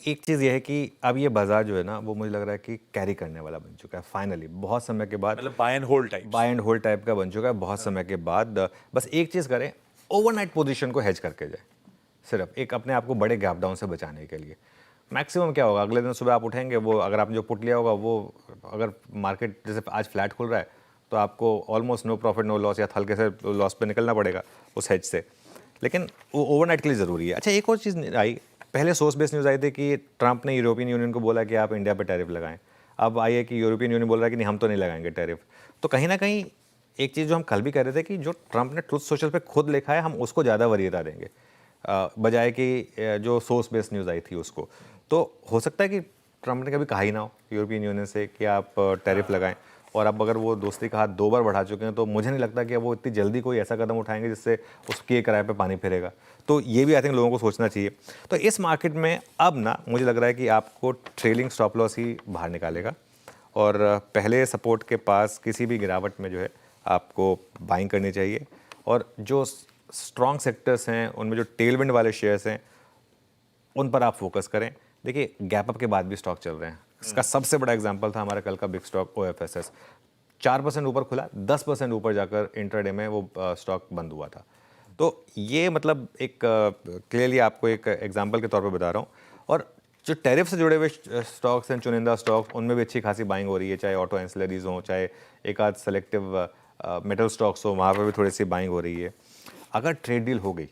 एक चीज़ ये है कि अब ये बाजार जो है ना वो मुझे लग रहा है कि कैरी करने वाला बन चुका है फाइनली, बहुत समय के बाद। मतलब buy and hold type. Buy and hold type का बन चुका है बहुत समय के बाद। बस एक चीज़ करें, ओवरनाइट पोजीशन को हेज करके जाए, सिर्फ एक अपने आप को बड़े गैप डाउन से बचाने के लिए। मैक्सिमम क्या होगा, अगले दिन सुबह आप उठेंगे, वो अगर आपने जो पुट लिया होगा वो, अगर मार्केट जैसे आज फ्लैट खुल रहा है तो आपको almost no profit no loss या हल्के से लॉस पे निकलना पड़ेगा उस हेज से, लेकिन वो ओवरनाइट के लिए ज़रूरी है। अच्छा, एक और चीज़ आई, पहले सोर्स बेस्ड न्यूज़ आई थी कि ट्रंप ने यूरोपियन यूनियन को बोला कि आप इंडिया पे टैरिफ लगाएं। अब आई है कि यूरोपियन यूनियन बोल रहा है कि नहीं, हम तो नहीं लगाएंगे टैरिफ। तो कहीं ना कहीं एक चीज़ जो हम कल भी कह रहे थे कि जो ट्रंप ने ट्रुथ सोशल पे खुद लिखा है हम उसको ज़्यादा वरीयता देंगे बजाय कि जो सोर्स बेस्ड न्यूज़ आई थी उसको। तो हो सकता है कि ट्रंप ने कभी कहा ही ना हो यूरोपियन यूनियन से कि आप टैरिफ लगाएं, और अब अगर वो दोस्ती का हाथ 2 बार बढ़ा चुके हैं तो मुझे नहीं लगता कि अब वो इतनी जल्दी कोई ऐसा कदम उठाएंगे जिससे उसके किराए पे पानी फिरेगा। तो ये भी आई थिंक लोगों को सोचना चाहिए। तो इस मार्केट में अब ना मुझे लग रहा है कि आपको ट्रेलिंग स्टॉप लॉस ही बाहर निकालेगा, और पहले सपोर्ट के पास किसी भी गिरावट में जो है आपको बाइंग करनी चाहिए। और जो स्ट्रॉन्ग सेक्टर्स हैं उनमें जो टेलविंड वाले शेयर्स हैं उन पर आप फोकस करें। देखिए, गैप अप के बाद भी स्टॉक चल रहे हैं। इसका सबसे बड़ा एग्जांपल था हमारा कल का बिग स्टॉक OFSS। 4% ऊपर खुला, 10% ऊपर जाकर इंट्राडे में वो स्टॉक बंद हुआ था। तो ये मतलब एक क्लियरली आपको एक एग्जांपल के तौर पे बता रहा हूँ। और जो टैरिफ से जुड़े हुए स्टॉक्स हैं, चुनिंदा स्टॉक, उनमें भी अच्छी खासी बाइंग हो रही है, चाहे ऑटो एंसिलरीज हो, चाहे एक आध सेलेक्टिव मेटल स्टॉक्स हो, वहाँ पर भी थोड़ी सी बाइंग हो रही है। अगर ट्रेड डील हो गई,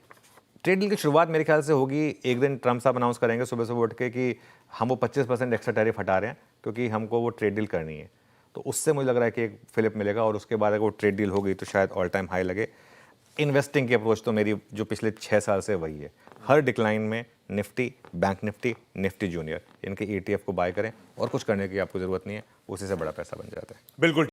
ट्रेड डील की शुरुआत मेरे ख्याल से होगी एक दिन ट्रंप साहब अनाउंस करेंगे सुबह सुबह उठ के कि हम वो 25% एक्स्ट्रा टैरिफ हटा रहे हैं क्योंकि हमको वो ट्रेड डील करनी है। तो उससे मुझे लग रहा है कि एक फिलिप मिलेगा, और उसके बाद अगर वो ट्रेड डील हो गई तो शायद ऑल टाइम हाई लगे। इन्वेस्टिंग की अप्रोच तो मेरी जो पिछले 6 साल से वही है, हर डिक्लाइन में Nifty, bank Nifty, Nifty junior, इनके ETF को बाय करें और कुछ करने की आपको ज़रूरत नहीं है, उसी से बड़ा पैसा बन जाता है। बिल्कुल।